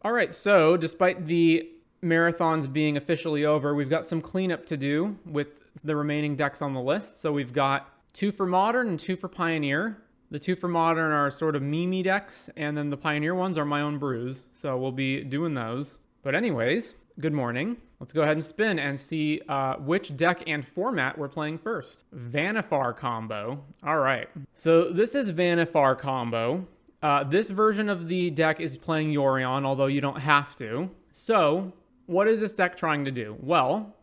All right, so despite the marathons being officially over, we've got some cleanup to do with the remaining decks on the list. So we've got 2 for Modern and 2 for Pioneer. The 2 for Modern are sort of meme decks, and then the Pioneer ones are my own brews. So we'll be doing those. But anyways, good morning. Let's go ahead and spin and see which deck and format we're playing first. Vannifar combo. All right. So this is Vannifar combo. This version of the deck is playing Yorion, although you don't have to. So, what is this deck trying to do? Well,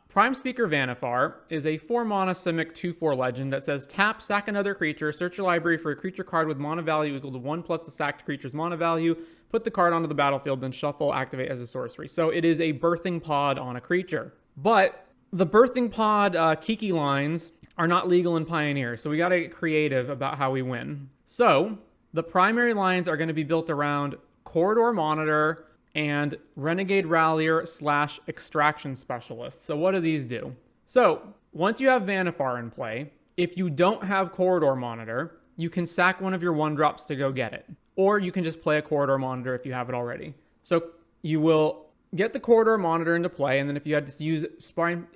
Prime Speaker Vannifar is a 4-mana Simic 2/4 legend that says tap, sack another creature, search your library for a creature card with mana value equal to 1 plus the sacked creature's mana value, put the card onto the battlefield, then shuffle, activate as a sorcery. So it is a birthing pod on a creature. But the birthing pod Kiki lines are not legal in Pioneer, so we gotta get creative about how we win. So, the primary lines are going to be built around Corridor Monitor and Renegade Rallier / Extraction Specialist. So what do these do? So once you have Vannifar in play, if you don't have Corridor Monitor, you can sack one of your 1-drops to go get it. Or you can just play a Corridor Monitor if you have it already. So you will get the Corridor Monitor into play, and then if you had to use Prime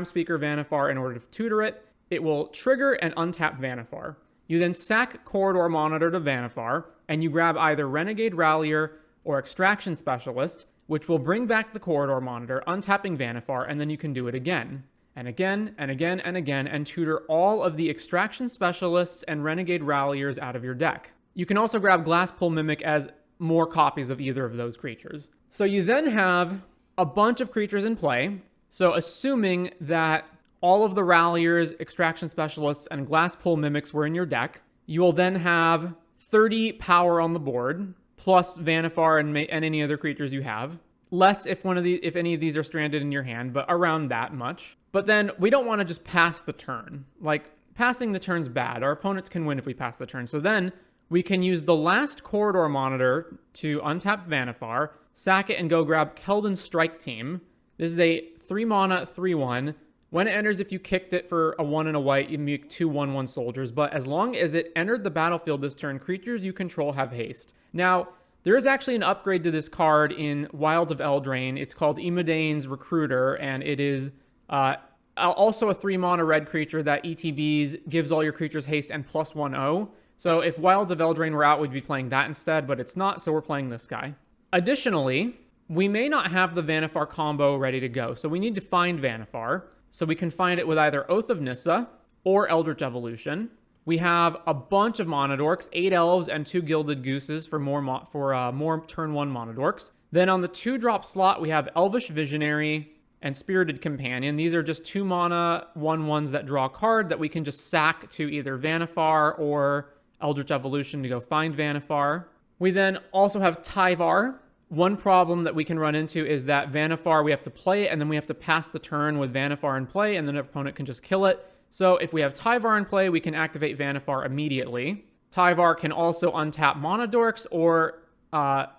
Speaker Vannifar in order to tutor it, it will trigger and untap Vannifar. You then sack Corridor Monitor to Vannifar, and you grab either Renegade Rallier or Extraction Specialist, which will bring back the Corridor Monitor, untapping Vannifar, and then you can do it again, and again, and again, and again, and tutor all of the Extraction Specialists and Renegade Ralliers out of your deck. You can also grab Glasspool Mimic as more copies of either of those creatures. So you then have a bunch of creatures in play, so assuming that all of the Ralliers, Extraction Specialists, and Glasspool Mimics were in your deck, you will then have 30 power on the board, plus Vannifar and any other creatures you have. Less if any of these are stranded in your hand, but around that much. But then we don't want to just pass the turn. Like, passing the turn's bad. Our opponents can win if we pass the turn. So then we can use the last Corridor Monitor to untap Vannifar, sack it, and go grab Keldon Strike Team. This is a 3-mana, 3/1. When it enters, if you kicked it for a 1 and a white, you make 2 1/1 soldiers. But as long as it entered the battlefield this turn, creatures you control have haste. Now, there is actually an upgrade to this card in Wilds of Eldraine. It's called Imodane's Recruiter, and it is also a 3-mana red creature that ETBs, gives all your creatures haste and +1/0. So if Wilds of Eldraine were out, we'd be playing that instead, but it's not, so we're playing this guy. Additionally, we may not have the Vannifar combo ready to go, so we need to find Vannifar. So we can find it with either Oath of Nissa or Eldritch Evolution. We have a bunch of Monodorks, 8 Elves and 2 Gilded Gooses for more turn 1 Monodorks. Then on the 2-drop slot, we have Elvish Visionary and Spirited Companion. These are just 2-mana 1/1s that draw a card that we can just sack to either Vannifar or Eldritch Evolution to go find Vannifar. We then also have Tyvar. One problem that we can run into is that Vannifar, we have to play it, and then we have to pass the turn with Vannifar in play, and then our opponent can just kill it. So if we have Tyvar in play, we can activate Vannifar immediately. Tyvar can also untap Monodorks or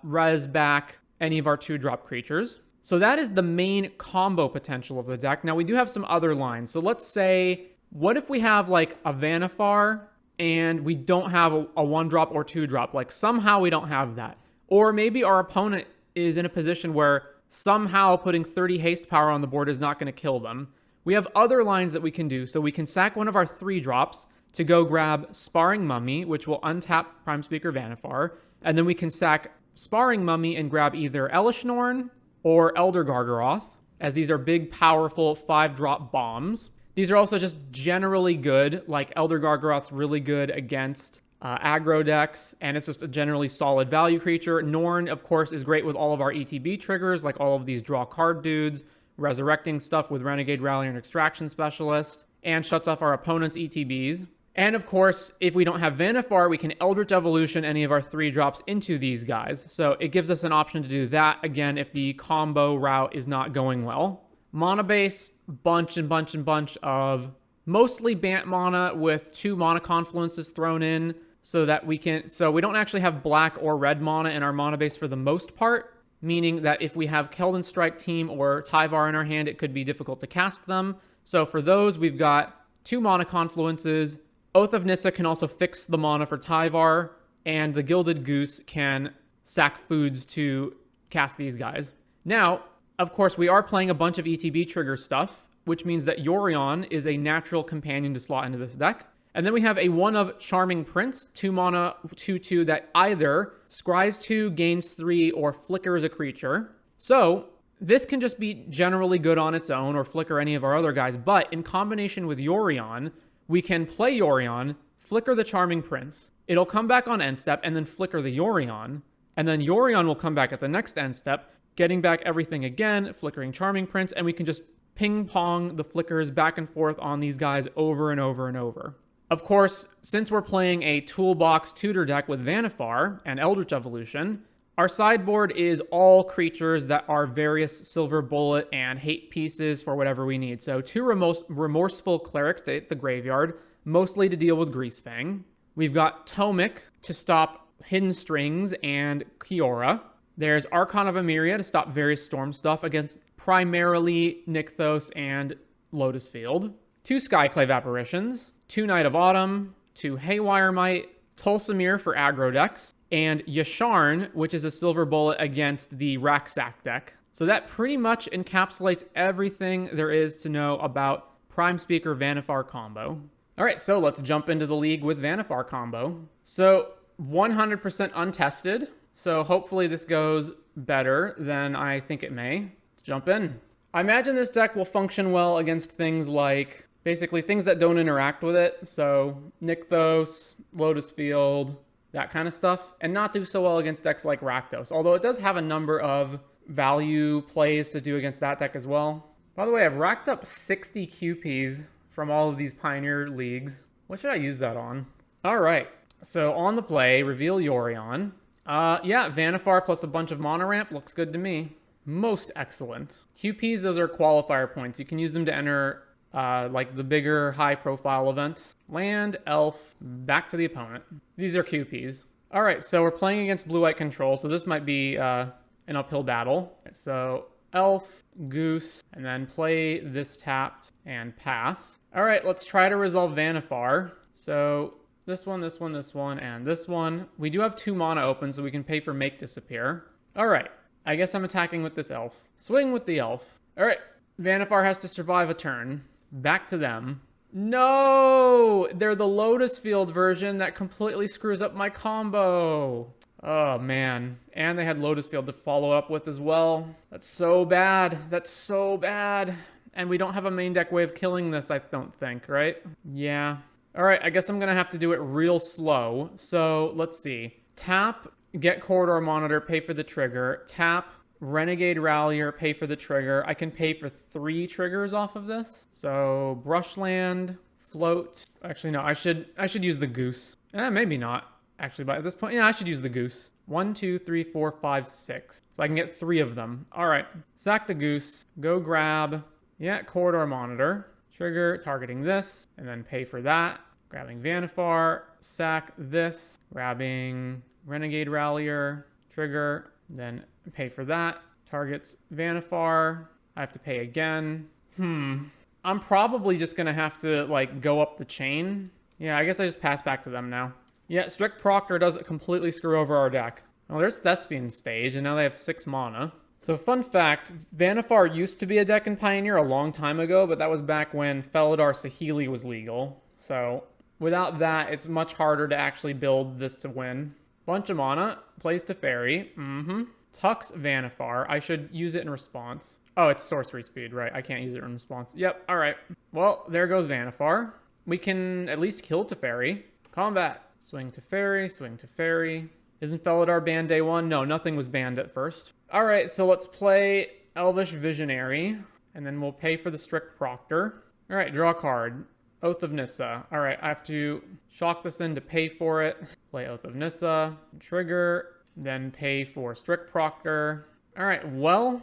res back any of our 2-drop creatures. So that is the main combo potential of the deck. Now we do have some other lines. So let's say, what if we have like a Vannifar and we don't have a 1-drop or 2-drop? Like somehow we don't have that. Or maybe our opponent is in a position where somehow putting 30 haste power on the board is not going to kill them. We have other lines that we can do. So we can sack one of our 3-drops to go grab Sparring Mummy, which will untap Prime Speaker Vannifar. And then we can sack Sparring Mummy and grab either Elishnorn or Elder Gargaroth, as these are big, powerful 5-drop bombs. These are also just generally good. Like Elder Gargaroth's really good against aggro decks, and it's just a generally solid value creature. Norn, of course, is great with all of our ETB triggers, like all of these draw card dudes, resurrecting stuff with Renegade Rallier and Extraction Specialist, and shuts off our opponent's ETBs. And of course, if we don't have Vannifar, we can Eldritch Evolution any of our 3-drops into these guys. So it gives us an option to do that, again, if the combo route is not going well. Mana base, bunch of mostly Bant mana with 2 mana confluences thrown in, so we don't actually have black or red mana in our mana base for the most part, meaning that if we have Keldon Strike Team or Tyvar in our hand, it could be difficult to cast them. So for those, we've got 2 mana confluences. Oath of Nissa can also fix the mana for Tyvar, and the Gilded Goose can sack foods to cast these guys. Now, of course, we are playing a bunch of ETB trigger stuff, which means that Yorion is a natural companion to slot into this deck. And then we have a 1 of Charming Prince, 2 mana, 2/2 that either scries 2, gains 3, or flickers a creature. So this can just be generally good on its own or flicker any of our other guys, but in combination with Yorion, we can play Yorion, flicker the Charming Prince. It'll come back on end step and then flicker the Yorion. And then Yorion will come back at the next end step, getting back everything again, flickering Charming Prince, and we can just ping pong the flickers back and forth on these guys over and over and over. Of course, since we're playing a toolbox tutor deck with Vannifar and Eldritch Evolution, our sideboard is all creatures that are various Silver Bullet and hate pieces for whatever we need. So 2 remorseful clerics to hit the graveyard, mostly to deal with Greasefang. We've got Tomic to stop Hidden Strings and Kiora. There's Archon of Emeria to stop various storm stuff against primarily Nykthos and Lotus Field. 2 Skyclave Apparitions, 2 Knight of Autumn, 2 Haywire Might, Tolsimir for aggro decks, and Yasharn, which is a Silver Bullet against the Racksack deck. So that pretty much encapsulates everything there is to know about Prime Speaker Vannifar combo. All right, so let's jump into the league with Vannifar combo. So 100% untested. So hopefully this goes better than I think it may. Let's jump in. I imagine this deck will function well against things like, basically things that don't interact with it. So Nykthos, Lotus Field, that kind of stuff. And not do so well against decks like Rakdos. Although it does have a number of value plays to do against that deck as well. By the way, I've racked up 60 QPs from all of these Pioneer Leagues. What should I use that on? All right. So on the play, reveal Yorion. Yeah, Vannifar plus a bunch of mono ramp looks good to me. Most excellent. QPs, those are qualifier points. You can use them to enter like the bigger high profile events. Land, elf, back to the opponent. These are QPs. All right, so we're playing against blue-white control, so this might be an uphill battle. So elf, goose, and then play this tapped and pass. All right, let's try to resolve Vannifar. So this one, this one, this one, and this one. We do have 2 mana open, so we can pay for Make Disappear. All right, I guess I'm attacking with this elf. Swing with the elf. All right, Vannifar has to survive a turn. Back to them. No! They're the Lotus Field version that completely screws up my combo. Oh, man. And they had Lotus Field to follow up with as well. That's so bad. That's so bad. And we don't have a main deck way of killing this, I don't think, right? Yeah. All right, I guess I'm going to have to do it real slow. So let's see. Tap, get Corridor Monitor, pay for the trigger. Tap, Renegade Rallier, pay for the trigger. I can pay for 3 triggers off of this. So Brushland, Float. Actually, no, I should use the Goose. Maybe not. Actually, but at this point, yeah, I should use the Goose. 1, 2, 3, 4, 5, 6. So I can get 3 of them. All right, sack the Goose. Go grab, yeah, Corridor Monitor. Trigger, targeting this, and then pay for that. Grabbing Vannifar, sack this, grabbing Renegade Rallier, trigger, then pay for that. Targets Vannifar. I have to pay again. I'm probably just going to have to, like, go up the chain. Yeah, I guess I just pass back to them now. Yeah, Strict Proctor doesn't completely screw over our deck. Oh, there's Thespian Stage, and now they have 6 mana. So fun fact, Vannifar used to be a deck in Pioneer a long time ago, but that was back when Felidar Saheeli was legal. So without that, it's much harder to actually build this to win. Bunch of mana, plays Teferi, Tux Vannifar, I should use it in response. Oh, it's sorcery speed, right, I can't use it in response. Yep, alright. Well, there goes Vannifar. We can at least kill Teferi. Combat, swing Teferi, swing Teferi. Isn't Felidar banned day 1? No, nothing was banned at first. All right, so let's play Elvish Visionary, and then we'll pay for the Strict Proctor. All right, draw a card. Oath of Nissa. All right, I have to shock this in to pay for it. Play Oath of Nissa, trigger, then pay for Strict Proctor. All right, well,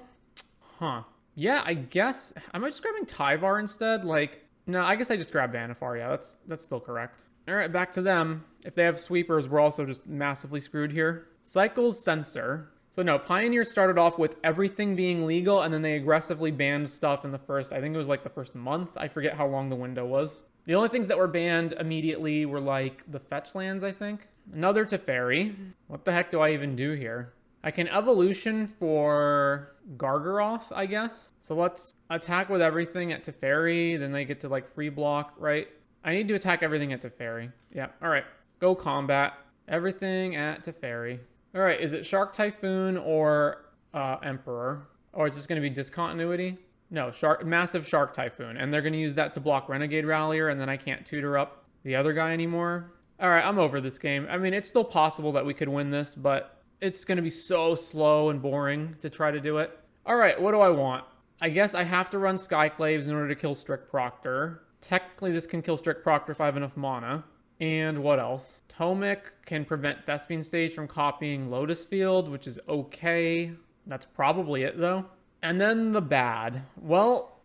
yeah, I guess, am I just grabbing Tyvar instead? Like, no, I guess I just grab Vannifar. Yeah, that's still correct. All right, back to them. If they have sweepers, we're also just massively screwed here. Cycles Censor. So no, Pioneer started off with everything being legal, and then they aggressively banned stuff in the first, I think it was like the first month. I forget how long the window was. The only things that were banned immediately were like the fetch lands, I think. Another Teferi. What the heck do I even do here? I can evolution for Gargaroth, I guess. So let's attack with everything at Teferi. Then they get to like free block, right? I need to attack everything at Teferi. Yeah, all right. Go combat. Everything at Teferi. All right, is it Shark Typhoon or Emperor? Or is this going to be Discontinuity? No, Massive Shark Typhoon. And they're going to use that to block Renegade Rallier, and then I can't tutor up the other guy anymore. All right, I'm over this game. I mean, it's still possible that we could win this, but it's going to be so slow and boring to try to do it. All right, what do I want? I guess I have to run Skyclaves in order to kill Strict Proctor. Technically, this can kill Strict Proctor if I have enough mana. And what else? Tomic can prevent Thespian Stage from copying Lotus Field, which is okay. That's probably it, though. And then the bad. Well,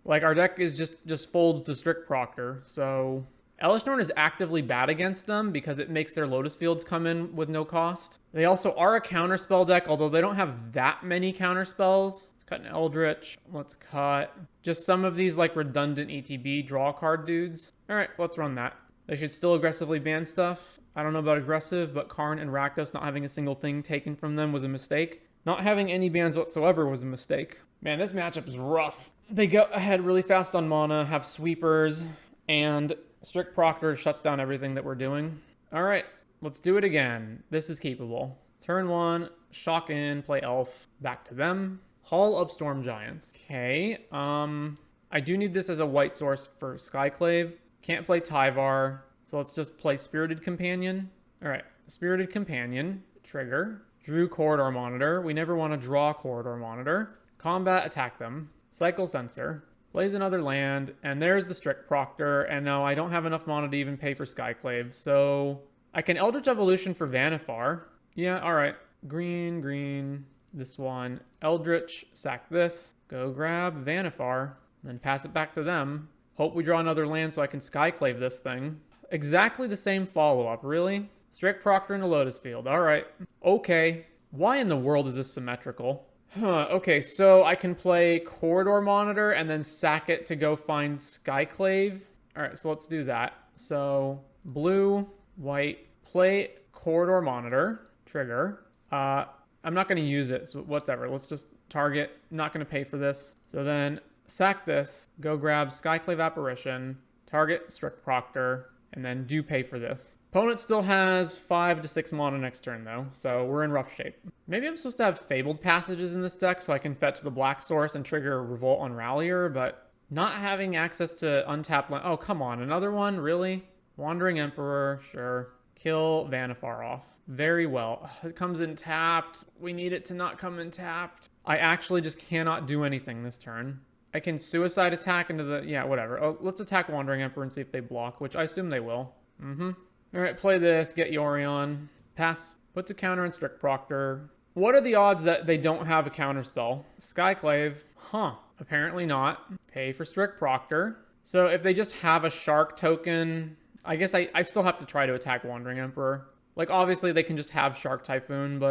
like, our deck is just folds to Strict Proctor, so Elesh Norn is actively bad against them because it makes their Lotus Fields come in with no cost. They also are a counterspell deck, although they don't have that many counterspells. Let's cut an Eldritch. Let's cut just some of these, like, redundant ETB draw card dudes. All right, let's run that. They should still aggressively ban stuff. I don't know about aggressive, but Karn and Rakdos not having a single thing taken from them was a mistake. Not having any bans whatsoever was a mistake. Man, this matchup is rough. They go ahead really fast on mana, have sweepers, and Strict Proctor shuts down everything that we're doing. All right, let's do it again. This is keepable. Turn 1, shock in, play Elf, back to them. Hall of Storm Giants. Okay, I do need this as a white source for Skyclave. Can't play Tyvar, so let's just play Spirited Companion. All right, Spirited Companion, trigger. Drew Corridor Monitor. We never want to draw Corridor Monitor. Combat, attack them. Cycle Sensor. Plays another land, and there's the Strict Proctor, and no, I don't have enough mana to even pay for Skyclave, so I can Eldritch Evolution for Vannifar. Yeah, all right. Green, green, this one. Eldritch, sack this. Go grab Vannifar, then pass it back to them. Hope we draw another land so I can Skyclave this thing. Exactly the same follow-up, really? Strict Proctor in a Lotus Field. All right. Okay. Why in the world is this symmetrical? Okay, so I can play Corridor Monitor and then sack it to go find Skyclave. All right, so let's do that. So blue, white, play Corridor Monitor, trigger. I'm not going to use it, so whatever. Let's just target. Not going to pay for this. So then sack this, go grab Skyclave Apparition, target Strict Proctor, and then do pay for this. Opponent still has 5 to 6 mana next turn, though, so we're in rough shape. Maybe I'm supposed to have Fabled Passages in this deck so I can fetch the black source and trigger Revolt on Rallier, but not having access to untapped land. Oh, come on, another one? Really? Wandering Emperor, sure. Kill Vannifar off. Very well. It comes in tapped. We need it to not come in tapped. I actually just cannot do anything this turn. I can Suicide attack into the... Yeah, whatever. Oh, let's attack Wandering Emperor and see if they block, which I assume they will. All right, play this, get Yorion. Pass, puts a counter in Strict Proctor. What are the odds that they don't have a counter spell? Skyclave, apparently not. Pay for Strict Proctor. So if they just have a Shark token, I guess I still have to try to attack Wandering Emperor. Like, obviously they can just have Shark Typhoon,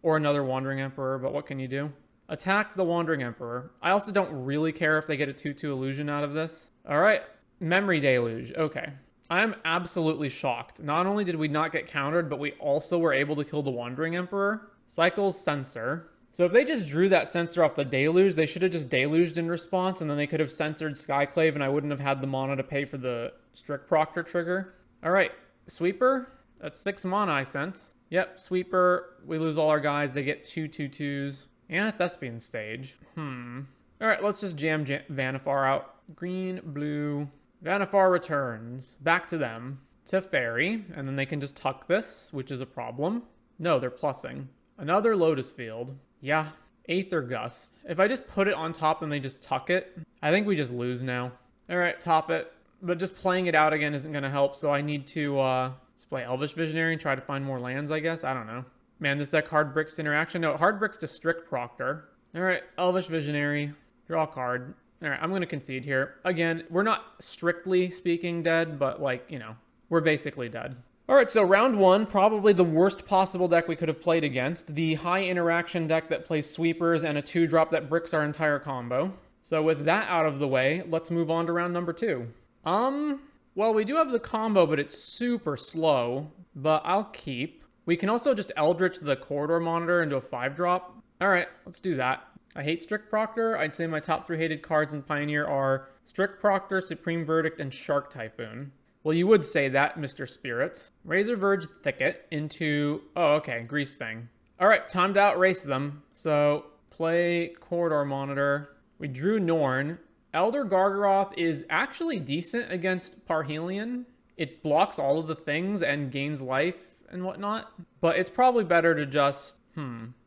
or another Wandering Emperor, but what can you do? Attack the Wandering Emperor. I also don't really care if they get a 2/2 illusion out of this. All right, Memory Deluge, okay. I'm absolutely shocked. Not only did we not get countered, but we also were able to kill the Wandering Emperor. Cycles Censor. So if they just drew that Censor off the Deluge, they should have just Deluged in response, and then they could have censored Skyclave, and I wouldn't have had the mana to pay for the Strict Proctor trigger. All right, Sweeper. That's 6 mana I sense. Yep, Sweeper. We lose all our guys. They get 2/2/2s. And a Thespian Stage. All right, let's just jam Vannifar out. Green, blue... Vannifar returns back to them, Teferi, and then they can just tuck this, which is a problem. No, they're plussing. Another Lotus Field. Yeah, Aether Gust. If I just put it on top and they just tuck it, I think we just lose now. All right, top it. But just playing it out again isn't going to help, so I need to just play Elvish Visionary and try to find more lands, I guess. I don't know. Man, this deck hard bricks interaction. No, hard bricks to Strict Proctor. All right, Elvish Visionary. Draw a card. All right, I'm going to concede here. Again, we're not strictly speaking dead, but like, you know, we're basically dead. All right, so round 1, probably the worst possible deck we could have played against. The high interaction deck that plays sweepers and a 2-drop that bricks our entire combo. So with that out of the way, let's move on to round number 2. Well, we do have the combo, but it's super slow, but I'll keep. We can also just Eldritch the Corridor Monitor into a 5-drop. All right, let's do that. I hate Strict Proctor. I'd say my top 3 hated cards in Pioneer are Strict Proctor, Supreme Verdict, and Shark Typhoon. Well, you would say that, Mr. Spirits. Razor Verge Thicket into... Oh, okay, Greasefang. All right, time to outrace them. So, play Corridor Monitor. We drew Norn. Elder Gargaroth is actually decent against Parhelion. It blocks all of the things and gains life and whatnot. But it's probably better to just...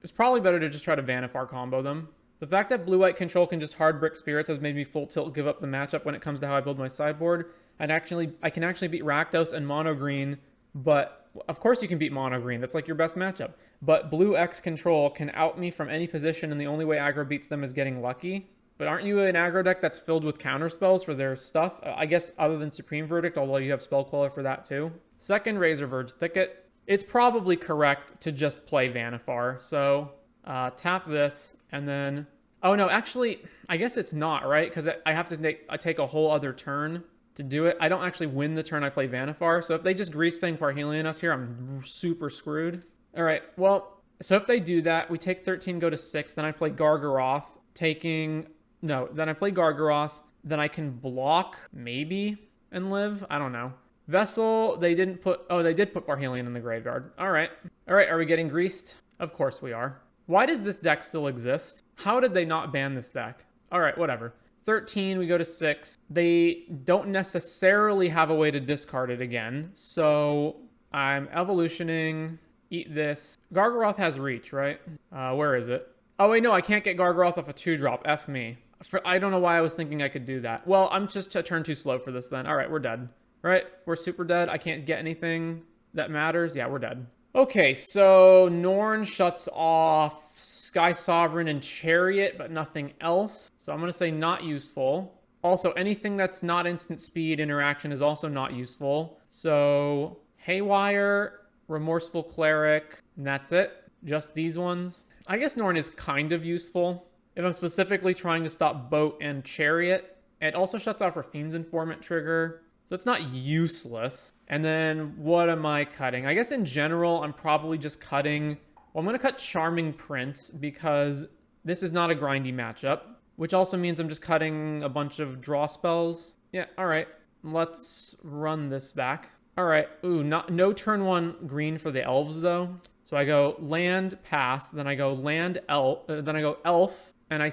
It's probably better to just try to Vannifar combo them. The fact that blue-white control can just hard brick spirits has made me full tilt give up the matchup when it comes to how I build my sideboard. I can actually beat Rakdos and mono green, but of course you can beat mono green. That's like your best matchup. But blue X control can out me from any position, and the only way aggro beats them is getting lucky. But aren't you an aggro deck that's filled with counter spells for their stuff? I guess other than Supreme Verdict, although you have Spell Queller for that too. Second, Razor Verge Thicket. It's probably correct to just play Vannifar. So tap this, and then... Oh no, actually, I guess it's not, right? Because I have to take a whole other turn to do it. I don't actually win the turn I play Vannifar. So if they just Greasefang Parhelion us here, I'm super screwed. All right, well, so if they do that, we take 13, go to 6. Then I play Gargaroth, then I play Gargaroth. Then I can block, maybe, and live. I don't know. Vessel, they did put Parhelion in the graveyard. All right, are we getting greased? Of course we are. Why does this deck still exist? How did they not ban this deck? All right, whatever. 13, we go to 6. They don't necessarily have a way to discard it again. So I'm evolutioning, eat this. Gargaroth has reach, right? Where is it? Oh, wait, no, I can't get Gargaroth off a 2-drop. F me. I don't know why I was thinking I could do that. Well, I'm just a turn too slow for this then. All right, we're dead. Right? We're super dead. I can't get anything that matters. Yeah, we're dead. Okay, so Norn shuts off Sky Sovereign and Chariot, but nothing else. So I'm going to say not useful. Also, anything that's not instant speed interaction is also not useful. So Haywire, Remorseful Cleric, and that's it. Just these ones. I guess Norn is kind of useful if I'm specifically trying to stop Boat and Chariot. It also shuts off our Fiend's Informant trigger. So it's not useless. And then what am I cutting? I guess in general, I'm probably just cutting... Well, I'm going to cut Charming Prince because this is not a grindy matchup, which also means I'm just cutting a bunch of draw spells. Yeah, all right. Let's run this back. All right. Ooh, no turn 1 green for the elves, though. So I go land, pass, then I go land, elf, then I go elf, and I'm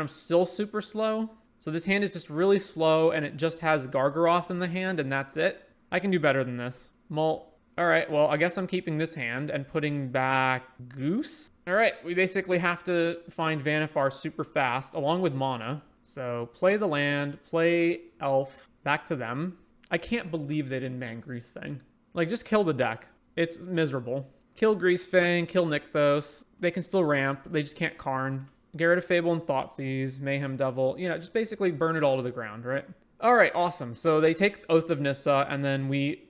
still super slow. So this hand is just really slow, and it just has Gargaroth in the hand, and that's it. I can do better than this. Molt. All right, well, I guess I'm keeping this hand and putting back Goose. All right, we basically have to find Vannifar super fast, along with mana. So play the land, play elf, back to them. I can't believe they didn't ban Greasefang. Like, just kill the deck. It's miserable. Kill Greasefang, kill Nykthos. They can still ramp. They just can't Karn. Get rid of Fable and Thoughtseize, Mayhem Devil. You know, just basically burn it all to the ground, right? All right, awesome. So they take Oath of Nissa, and then we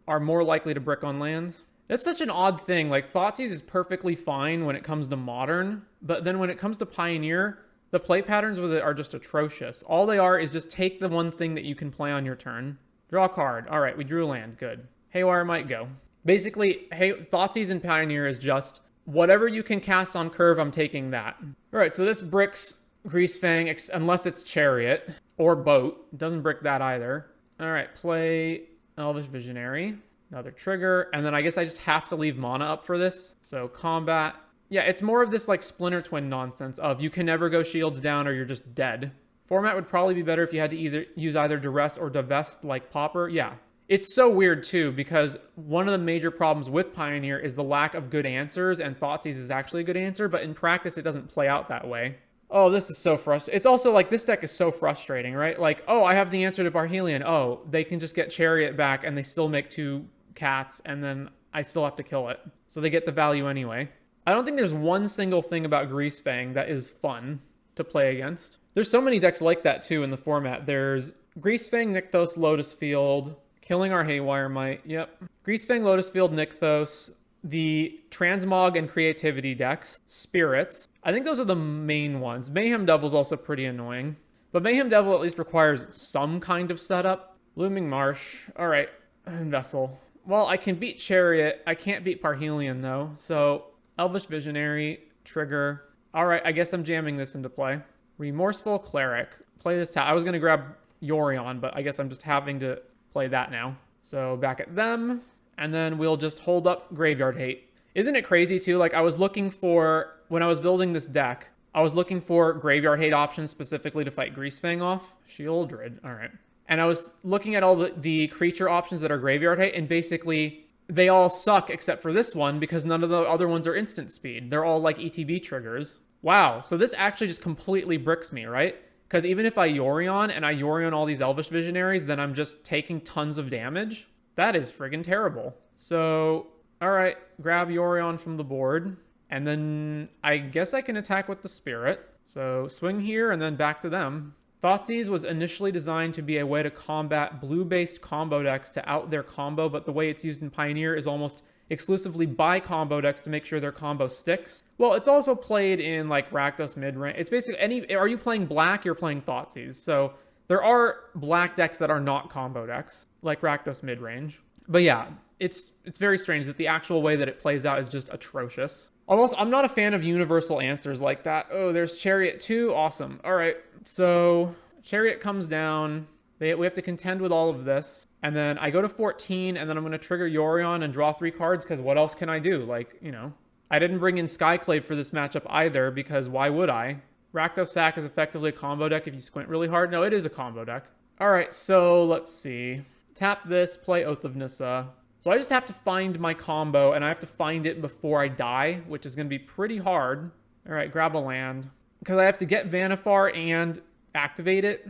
are more likely to brick on lands. That's such an odd thing. Like, Thoughtseize is perfectly fine when it comes to Modern, but then when it comes to Pioneer, the play patterns with it are just atrocious. All they are is just take the one thing that you can play on your turn. Draw a card. All right, we drew a land. Good. Haywire might go. Basically, Thoughtseize in Pioneer is just whatever you can cast on curve, I'm taking that. All right, so this bricks Greasefang, unless it's Chariot or Boat. It doesn't brick that either. All right, play Elvish Visionary. Another trigger. And then I guess I just have to leave mana up for this. So combat. Yeah, it's more of this like Splinter Twin nonsense of you can never go shields down or you're just dead. Format would probably be better if you had to use either Duress or Divest like Pauper. Yeah. It's so weird too, because one of the major problems with Pioneer is the lack of good answers, and Thoughtseize is actually a good answer, but in practice it doesn't play out that way. Oh, this is so frustrating. It's also like, this deck is so frustrating, right? Like, oh, I have the answer to Parhelion. Oh, they can just get Chariot back and they still make 2 cats, and then I still have to kill it. So they get the value anyway. I don't think there's one single thing about Greasefang that is fun to play against. There's so many decks like that too in the format. There's Greasefang, Nykthos, Lotus Field, killing our Haywire might. Yep. Greasefang, Lotus Field, Nykthos, the Transmog and Creativity decks, Spirits. I think those are the main ones. Mayhem Devil's also pretty annoying. But Mayhem Devil at least requires some kind of setup. Looming Marsh. All right. And Vessel. Well, I can beat Chariot. I can't beat Parhelion, though. So, Elvish Visionary, trigger. All right, I guess I'm jamming this into play. Remorseful Cleric. Play this tap. I was going to grab Yorion, but I guess I'm just having to play that now. So, back at them. And then we'll just hold up Graveyard Hate. Isn't it crazy, too? Like, I was looking for, when I was building this deck, I was looking for Graveyard Hate options specifically to fight Greasefang off. Shieldred. All right. And I was looking at all the creature options that are Graveyard Hate, and basically they all suck except for this one because none of the other ones are instant speed. They're all like ETB triggers. Wow, so this actually just completely bricks me, right? Because even if I Yorion and I Yorion all these Elvish Visionaries, then I'm just taking tons of damage. That is friggin' terrible. So, all right, grab Yorion from the board. And then I guess I can attack with the Spirit. So swing here and then back to them. Thoughtseize was initially designed to be a way to combat blue-based combo decks to out their combo, but the way it's used in Pioneer is almost exclusively by combo decks to make sure their combo sticks. Well, it's also played in like Rakdos mid-range. It's basically are you playing black, you're playing Thoughtseize. So there are black decks that are not combo decks, like Rakdos mid-range. But yeah, it's very strange that the actual way that it plays out is just atrocious. Almost, I'm not a fan of universal answers like that. Oh, there's Chariot too? Awesome. All right, so Chariot comes down. We have to contend with all of this. And then I go to 14, and then I'm going to trigger Yorion and draw 3 cards, because what else can I do? Like, you know, I didn't bring in Skyclave for this matchup either, because why would I? Rakdos Sack is effectively a combo deck if you squint really hard. No, it is a combo deck. All right, so let's see. Tap this, play Oath of Nissa. So I just have to find my combo, and I have to find it before I die, which is going to be pretty hard. All right, grab a land. Because I have to get Vannifar and activate it.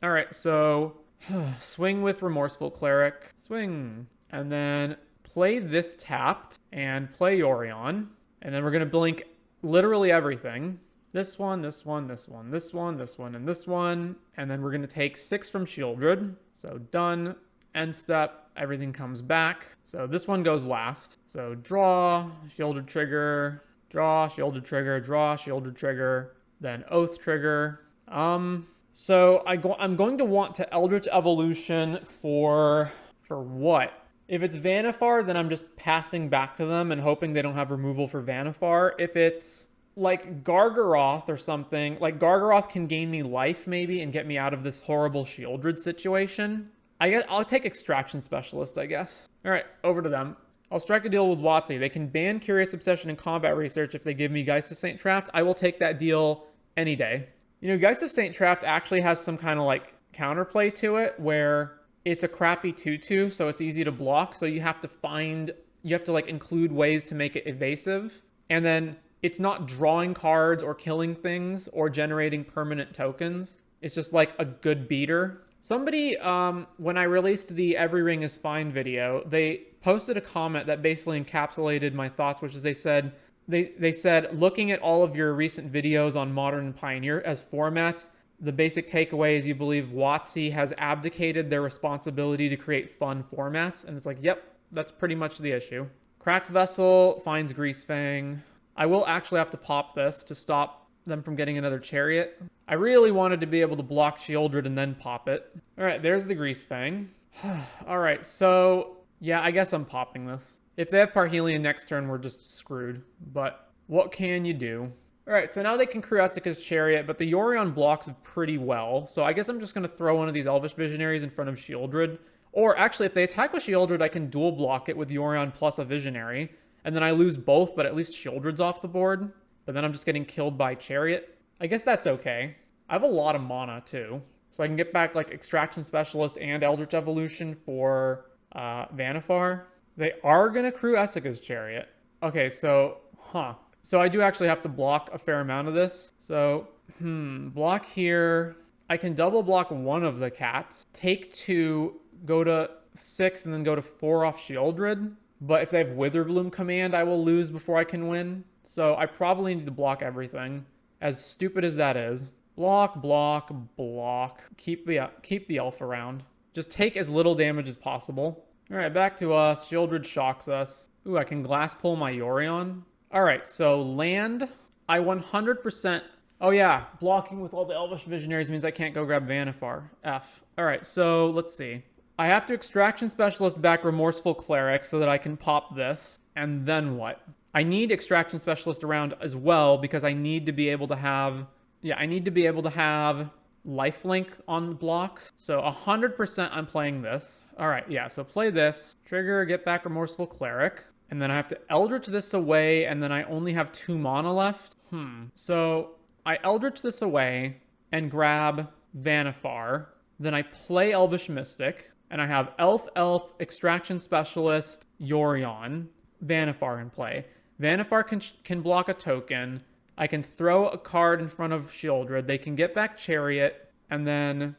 All right, so swing with Remorseful Cleric. Swing. And then play this tapped and play Yorion. And then we're going to blink literally everything. This one, this one, this one, this one, this one, and this one. And then we're going to take 6 from Shieldred. So done. End step, everything comes back. So this one goes last. So draw, Shieldred trigger, draw, Shieldred trigger, draw, Shieldred trigger, then Oath trigger. So I'm going to want to Eldritch Evolution for what? If it's Vannifar, then I'm just passing back to them and hoping they don't have removal for Vannifar. If it's like Gargaroth or something, like Gargaroth can gain me life maybe and get me out of this horrible Shieldred situation. I'll take Extraction Specialist, I guess. All right, over to them. I'll strike a deal with WotC. They can ban Curious Obsession and Combat Research if they give me Geist of St. Traft. I will take that deal any day. You know, Geist of St. Traft actually has some kind of like counterplay to it where it's a crappy 2/2, so it's easy to block. So you have to like include ways to make it evasive. And then it's not drawing cards or killing things or generating permanent tokens. It's just like a good beater. Somebody, when I released the Every Ring is Fine video, they posted a comment that basically encapsulated my thoughts, which is they said, looking at all of your recent videos on Modern and Pioneer as formats, the basic takeaway is you believe WotC has abdicated their responsibility to create fun formats. And it's like, yep, that's pretty much the issue. Cracks Vessel finds Greasefang. I will actually have to pop this to stop them from getting another Chariot. I really wanted to be able to block Shieldred and then pop it. All right, there's the Greasefang. All right, so yeah, I guess I'm popping this. If they have Parhelion next turn, we're just screwed. But what can you do? All right, so now they can crew Essica's Chariot, but the Yorion blocks pretty well. So I guess I'm just going to throw one of these Elvish Visionaries in front of Shieldred. Or actually, if they attack with Shieldred, I can dual block it with Yorion plus a Visionary. And then I lose both, but at least Shieldred's off the board. But then I'm just getting killed by Chariot. I guess that's okay. I have a lot of mana, too. So I can get back, like, Extraction Specialist and Eldritch Evolution for Vannifar. They are going to crew Essica's Chariot. Okay, so, So I do actually have to block a fair amount of this. So, block here. I can double block one of the cats. Take 2, go to 6, and then go to 4 off Shieldred. But if they have Witherbloom Command, I will lose before I can win. So I probably need to block everything. As stupid as that is. Block, block, block. Keep the elf around. Just take as little damage as possible. All right, back to us. Shieldred shocks us. Ooh, I can glass pull my Yorion. All right, so land. I 100%... Oh yeah, blocking with all the Elvish Visionaries means I can't go grab Vannifar. F. All right, so let's see. I have to Extraction Specialist back Remorseful Cleric so that I can pop this. And then what? I need Extraction Specialist around as well because I need to be able to have... Yeah, I need to be able to have lifelink on blocks. So 100% I'm playing this. All right, yeah, so play this. Trigger, get back Remorseful Cleric. And then I have to Eldritch this away, and then I only have 2 mana left. So I Eldritch this away and grab Vannifar. Then I play Elvish Mystic, and I have Elf, Extraction Specialist, Yorion, Vannifar in play. Vannifar can block a token. I can throw a card in front of Shieldred. They can get back Chariot, and then,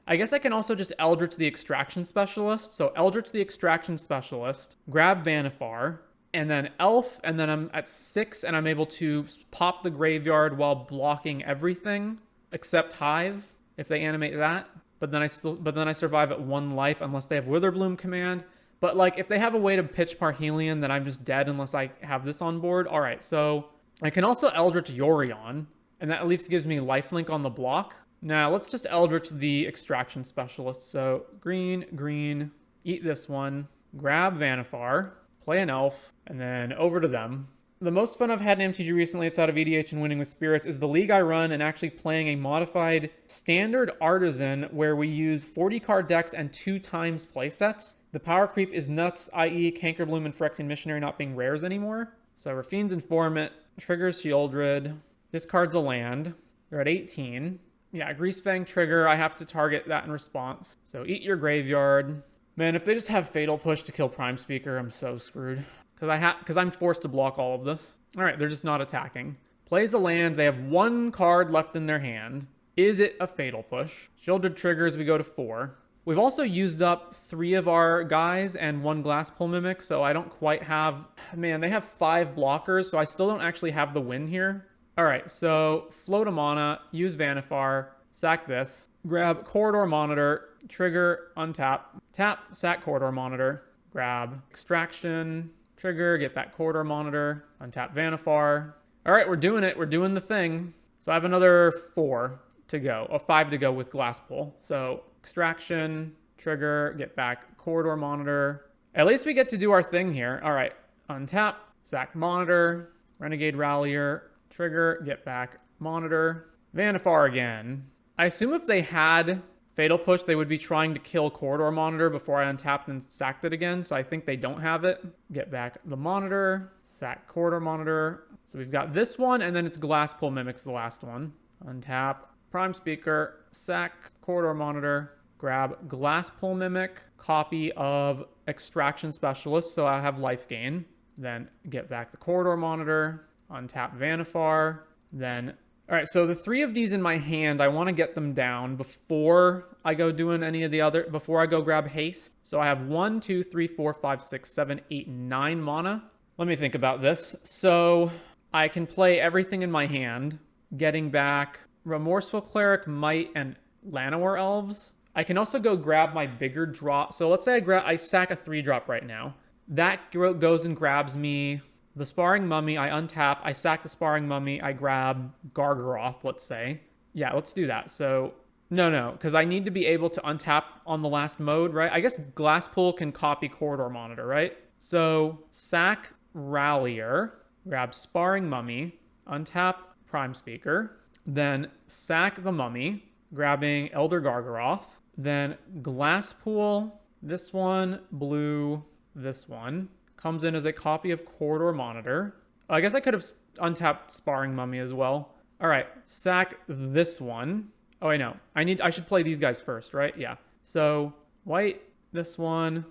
I guess I can also just Eldritch the Extraction Specialist. So Eldritch the Extraction Specialist, grab Vannifar, and then Elf, and then I'm at 6, and I'm able to pop the graveyard while blocking everything except Hive if they animate that. But then I survive at 1 life unless they have Witherbloom command. But like if they have a way to pitch Parhelion, then I'm just dead unless I have this on board. All right, so I can also Eldritch Yorion, and that at least gives me lifelink on the block. Now let's just Eldritch the Extraction Specialist. So green, eat this one, grab Vannifar, play an Elf, and then over to them. The most fun I've had in MTG recently outside of EDH and Winning with Spirits is the league I run and actually playing a modified standard Artisan where we use 40 card decks and 2 times playsets. The power creep is nuts, i.e. Cankerbloom and Phyrexian Missionary not being rares anymore. So Rafine's Informant, triggers Shieldred, this card's a land. They're at 18. Yeah, Greasefang trigger, I have to target that in response. So eat your graveyard. Man, if they just have Fatal Push to kill Prime Speaker, I'm so screwed. Because I'm forced to block all of this. All right, they're just not attacking. Plays a land. They have 1 card left in their hand. Is it a Fatal Push? Shieldred triggers, we go to 4. We've also used up 3 of our guys and 1 Glasspool Mimic, so I don't quite have... Man, they have 5 blockers, so I still don't actually have the win here. All right, so float a mana, use Vannifar, sack this, grab Corridor Monitor, trigger, untap, tap, sack Corridor Monitor, grab Extraction... Trigger, get back Corridor Monitor, untap Vannifar. All right, we're doing it. We're doing the thing. So I have another 4 to go, or 5 to go with Glasspool. So Extraction, trigger, get back Corridor Monitor. At least we get to do our thing here. All right, untap, sack Monitor, Renegade Rallier, trigger, get back Monitor, Vannifar again. I assume if they had Fatal Push, they would be trying to kill Corridor Monitor before I untapped and sacked it again, so I think they don't have it. Get back the Monitor, sack Corridor Monitor. So we've got this one, and then it's Glasspool Mimics, the last one. Untap, Prime Speaker, sack Corridor Monitor, grab Glasspool Mimic, copy of Extraction Specialist, so I have life gain. Then get back the Corridor Monitor, untap Vannifar, then... All right, so the 3 of these in my hand, I want to get them down before I go doing any of the other, before I go grab haste. So I have 1, 2, 3, 4, 5, 6, 7, 8, 9 mana. Let me think about this. So I can play everything in my hand, getting back Remorseful Cleric, Might, and Llanowar Elves. I can also go grab my bigger drop. So let's say I sack a 3-drop right now. That goes and grabs me the Sparring Mummy. I untap, I sack the Sparring Mummy, I grab Gargaroth, let's say. Yeah, let's do that. So, no, because I need to be able to untap on the last mode, right? I guess Glasspool can copy Corridor Monitor, right? So, sack Rallier, grab Sparring Mummy, untap Prime Speaker, then sack the Mummy, grabbing Elder Gargaroth, then Glasspool, this one, blue, this one. Comes in as a copy of Corridor Monitor. I guess I could have untapped Sparring Mummy as well. All right, sack this one. Oh, I know. I should play these guys first, right? Yeah. So white, this one,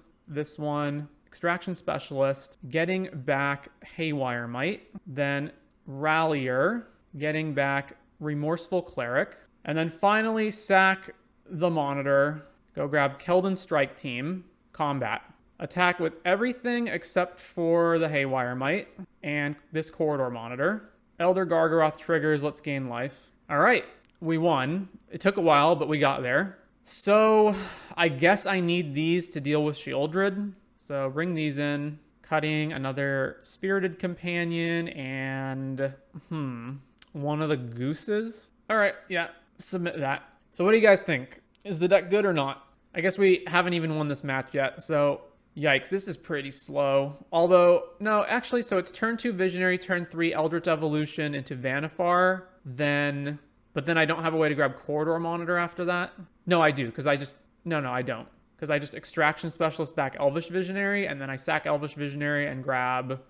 Extraction Specialist, getting back Haywire Might, then Rallier, getting back Remorseful Cleric, and then finally sack the Monitor, go grab Keldon Strike Team, combat. Attack with everything except for the Haywire Might and this Corridor Monitor. Elder Gargaroth triggers, let's gain life. All right, we won. It took a while, but we got there. So I guess I need these to deal with Shieldred. So bring these in. Cutting another Spirited Companion and one of the Gooses. All right, yeah, submit that. So what do you guys think? Is the deck good or not? I guess we haven't even won this match yet, so yikes, this is pretty slow. Although, no, actually, so it's turn 2 Visionary, turn 3 Eldritch Evolution into Vannifar, but then I don't have a way to grab Corridor Monitor after that. No, I do, because no, I don't. Because I just Extraction Specialist back Elvish Visionary, and then I sack Elvish Visionary and grab,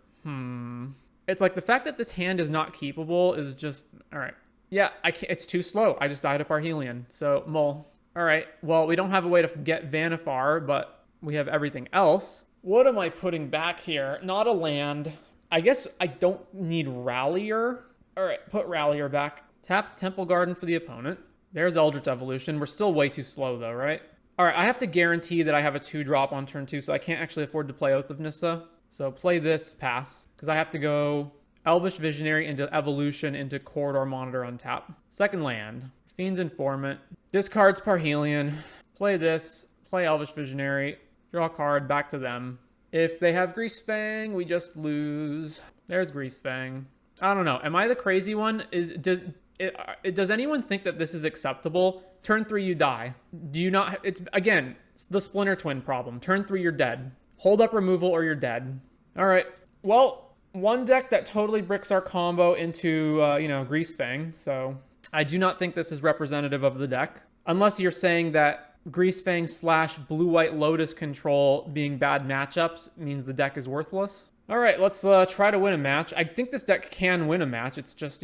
It's like the fact that this hand is not keepable is just, all right. Yeah, it's too slow. I just died a Parhelion, so Mull. All right, well, we don't have a way to get Vannifar, but we have everything else. What am I putting back here? Not a land. I guess I don't need Rallier. All right, put Rallier back. Tap Temple Garden for the opponent. There's Eldritch Evolution. We're still way too slow, though, right? All right, I have to guarantee that I have a 2-drop on turn 2, so I can't actually afford to play Oath of Nissa. So play this, pass, because I have to go Elvish Visionary into Evolution into Corridor Monitor on tap. Second land, Fiend's Informant. Discards Parhelion. Play this, play Elvish Visionary, draw a card, back to them. If they have Greasefang, we just lose. There's Greasefang. I don't know. Am I the crazy one? Does anyone think that this is acceptable? Turn 3, you die. Do you not? It's the Splinter Twin problem. Turn 3, you're dead. Hold up removal or you're dead. All right. Well, one deck that totally bricks our combo into, Greasefang. So I do not think this is representative of the deck. Unless you're saying that Greasefang / blue-white Lotus Control being bad matchups means the deck is worthless. All right, let's try to win a match. I think this deck can win a match. It's just,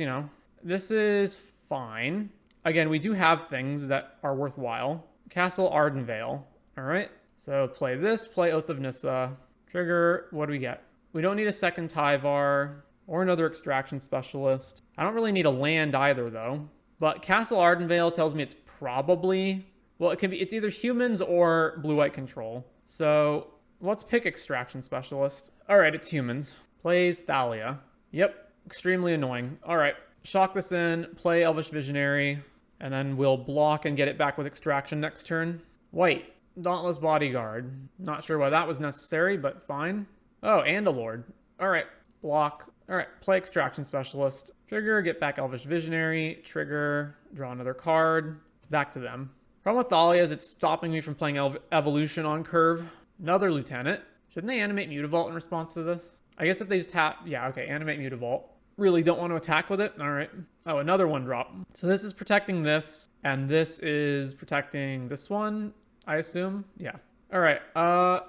this is fine. Again, we do have things that are worthwhile. Castle Ardenvale. All right, so play this, play Oath of Nissa. Trigger, what do we get? We don't need a second Tyvar or another Extraction Specialist. I don't really need a land either, though. But Castle Ardenvale tells me it's probably... Well, it's either humans or blue-white control. So let's pick Extraction Specialist. All right, it's humans. Plays Thalia. Yep, extremely annoying. All right, shock this in, play Elvish Visionary, and then we'll block and get it back with Extraction next turn. White, Dauntless Bodyguard. Not sure why that was necessary, but fine. Oh, and a Lord. All right, block. All right, play Extraction Specialist. Trigger, get back Elvish Visionary. Trigger, draw another card. Back to them. Problem with Thalia is it's stopping me from playing Evolution on curve. Another Lieutenant. Shouldn't they animate Mutavault in response to this? I guess if they just tap... Yeah, okay, animate Mutavault. Really don't want to attack with it? All right. Oh, another 1-drop. So this is protecting this, and this is protecting this one, I assume? Yeah. All right, I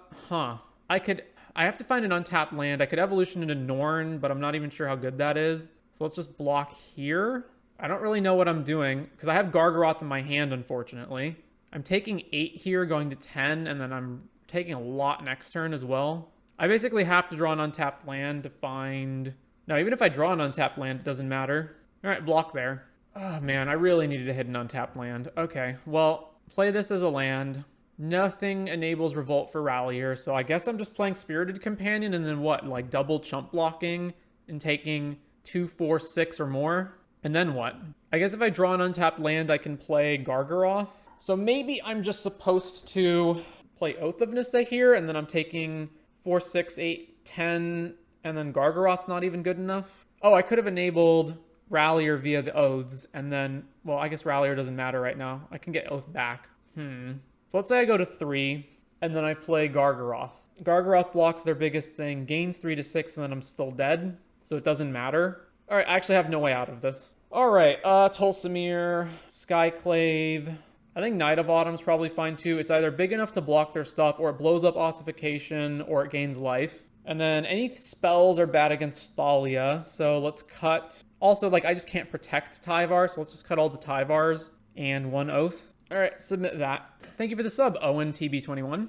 have to find an untapped land. I could Evolution into Norn, but I'm not even sure how good that is. So let's just block here. I don't really know what I'm doing, because I have Gargaroth in my hand, unfortunately. I'm taking 8 here, going to 10, and then I'm taking a lot next turn as well. I basically have to draw an untapped land to find... No, even if I draw an untapped land, it doesn't matter. All right, block there. Oh, man, I really needed to hit an untapped land. Okay, well, play this as a land. Nothing enables Revolt for Rallier, so I guess I'm just playing Spirited Companion, and then what, like double chump blocking and taking 2, 4, 6 or more? And then what? I guess if I draw an untapped land, I can play Gargaroth. So maybe I'm just supposed to play Oath of Nissa here, and then I'm taking 4, 6, 8, 10, and then Gargaroth's not even good enough. Oh, I could have enabled Rallier via the Oaths, and then, well, I guess Rallier doesn't matter right now. I can get Oath back. So let's say I go to 3, and then I play Gargaroth. Gargaroth blocks their biggest thing, gains 3 to 6, and then I'm still dead, so it doesn't matter. All right, I actually have no way out of this. All right, Tulsamir, Skyclave. I think Night of Autumn's probably fine too. It's either big enough to block their stuff, or it blows up Ossification, or it gains life. And then any spells are bad against Thalia, so let's cut. Also, like, I just can't protect Tyvar, so let's just cut all the Tyvars and 1 Oath. All right, submit that. Thank you for the sub, Owen TB21.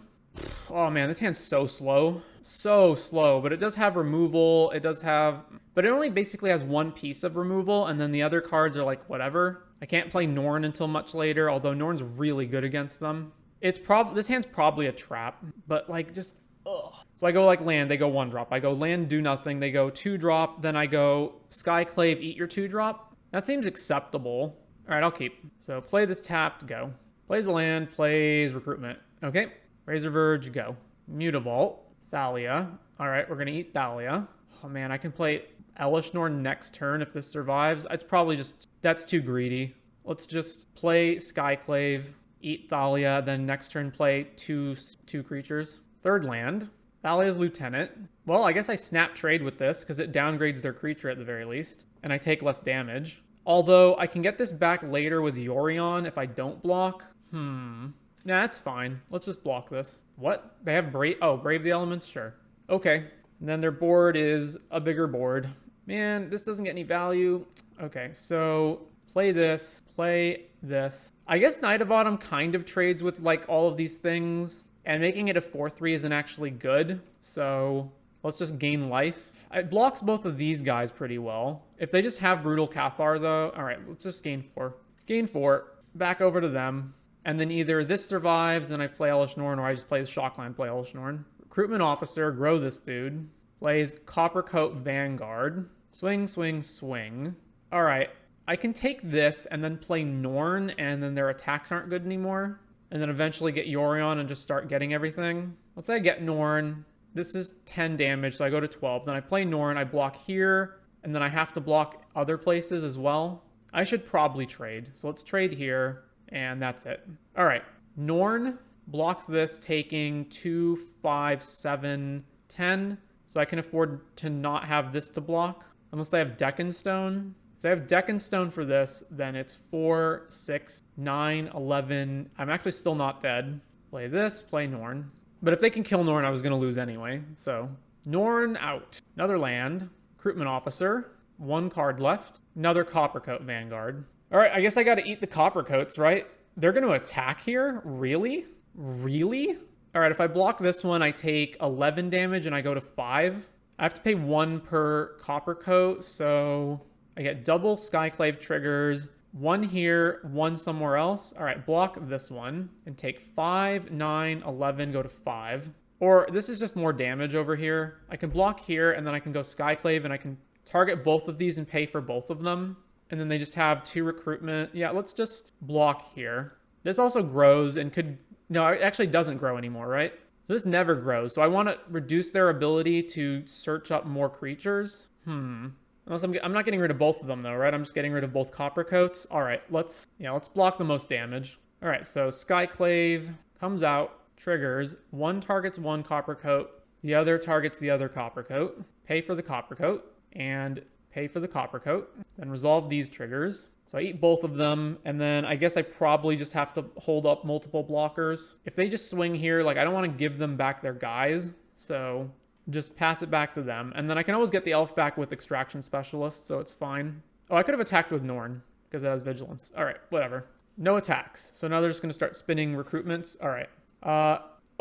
Oh man, this hand's so slow. So slow, but it does have removal. It does have... But it only basically has 1 piece of removal, and then the other cards are like, whatever. I can't play Norn until much later, although Norn's really good against them. This hand's probably a trap, but like, just... Ugh. So I go like land, they go 1-drop. I go land, do nothing, they go 2-drop. Then I go Skyclave, eat your 2-drop. That seems acceptable. All right, I'll keep. So play this tapped, go. Plays a land, plays recruitment. Okay, Razor Verge, go. Mutavault, Thalia. All right, we're gonna eat Thalia. Oh man, I can play Elishnorn next turn if this survives. It's probably just, that's too greedy. Let's just play Skyclave, eat Thalia, then next turn play two creatures. Third land, Thalia's Lieutenant. Well, I guess I snap trade with this because it downgrades their creature at the very least, and I take less damage. Although I can get this back later with Yorion if I don't block. Nah, that's fine. Let's just block this. What? They have Brave? Oh, Brave the Elements? Sure. Okay. And then their board is a bigger board. Man, this doesn't get any value. Okay, so play this, play this. I guess Knight of Autumn kind of trades with like all of these things, and making it a 4/3 isn't actually good. So let's just gain life. It blocks both of these guys pretty well. If they just have Brutal Cathar though, all right, let's just gain 4. Gain 4, back over to them. And then either this survives, then I play Elesh Norn, or I just play the Shockland, play Elesh Norn. Recruitment Officer, grow this dude. Plays Coppercoat Vanguard. Swing, swing, swing. All right, I can take this and then play Norn, and then their attacks aren't good anymore. And then eventually get Yorion and just start getting everything. Let's say I get Norn. This is 10 damage, so I go to 12. Then I play Norn, I block here, and then I have to block other places as well. I should probably trade. So let's trade here, and that's it. All right, Norn blocks this, taking 2, 5, 7, 10. So I can afford to not have this to block, unless they have Deccanstone. If they have Deccanstone for this, then it's 4, 6, 9, 11. I'm actually still not dead. Play this, play Norn. But if they can kill Norn, I was going to lose anyway. So Norn out. Another land. Recruitment Officer. 1 card left. Another Coppercoat Vanguard. All right, I guess I got to eat the Coppercoats, right? They're going to attack here? Really? Really? All right, if I block this one, I take 11 damage and I go to 5. I have to pay 1 per Coppercoat, so I get double Skyclave triggers. 1 here, 1 somewhere else. All right, block this one and take 5, 9, 11, go to 5. Or this is just more damage over here. I can block here and then I can go Skyclave and I can target both of these and pay for both of them. And then they just have 2 recruitment. Yeah, let's just block here. This also grows and could... No, it actually doesn't grow anymore, right? So this never grows. So I want to reduce their ability to search up more creatures. Unless I'm not getting rid of both of them though, right? I'm just getting rid of both Coppercoats. All right, let's block the most damage. All right, so Skyclave comes out, triggers. 1 targets 1 Coppercoat. The other targets the other Coppercoat. Pay for the Coppercoat and pay for the Coppercoat. Then resolve these triggers. So I eat both of them, and then I guess I probably just have to hold up multiple blockers. If they just swing here, like I don't want to give them back their guys, so just pass it back to them. And then I can always get the elf back with Extraction Specialist, so it's fine. Oh, I could have attacked with Norn, because it has Vigilance. All right, whatever. No attacks. So now they're just going to start spinning recruitments. All right.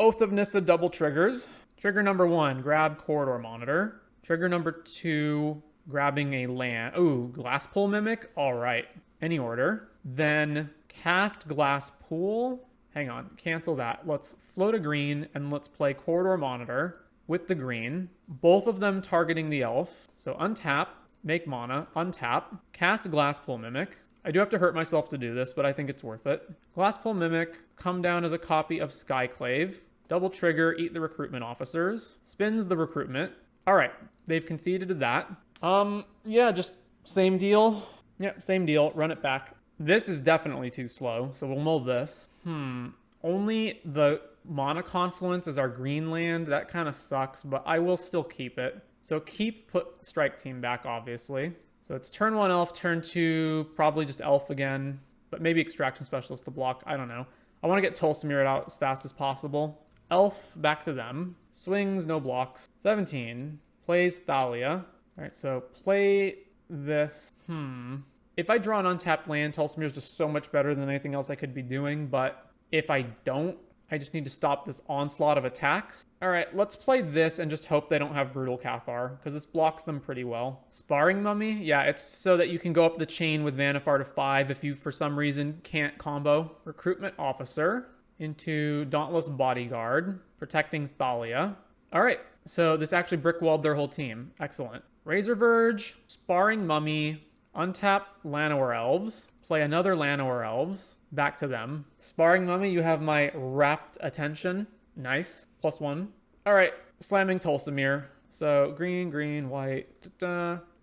Oath of Nissa double triggers. Trigger number 1, grab Corridor Monitor. Trigger number 2... grabbing a land. Ooh, Glasspool Mimic. All right. Any order. Then cast Glasspool. Hang on. Cancel that. Let's float a green and let's play Corridor Monitor with the green. Both of them targeting the elf. So untap, make mana, untap, cast Glasspool Mimic. I do have to hurt myself to do this, but I think it's worth it. Glasspool Mimic, come down as a copy of Skyclave. Double trigger, eat the recruitment officers. Spins the recruitment. All right. They've conceded to that. Yeah, just same deal. Yep, same deal. Run it back. This is definitely too slow, so we'll mold this. Only the Mana Confluence is our green land. That kind of sucks, but I will still keep it. So put Strike Team back, obviously. So it's turn 1 elf, turn 2, probably just elf again, but maybe Extraction Specialist to block. I don't know. I want to get Tolsimir out as fast as possible. Elf, back to them. Swings, no blocks. 17. Plays Thalia. All right, so play this. If I draw an untapped land, Tolsimir is just so much better than anything else I could be doing. But if I don't, I just need to stop this onslaught of attacks. All right, let's play this and just hope they don't have Brutal Cathar, because this blocks them pretty well. Sparring Mummy? Yeah, it's so that you can go up the chain with Vannifar to 5 if you, for some reason, can't combo. Recruitment Officer into Dauntless Bodyguard, protecting Thalia. All right, so this actually brickwalled their whole team. Excellent. Razor Verge, Sparring Mummy, untap Llanowar Elves, play another Llanowar Elves, back to them. Sparring Mummy, you have my rapt attention. Nice. +1. All right, slamming Tolsimir. So green, green, white,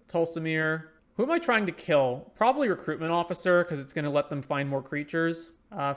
Tolsimir. Who am I trying to kill? Probably Recruitment Officer, because it's going to let them find more creatures.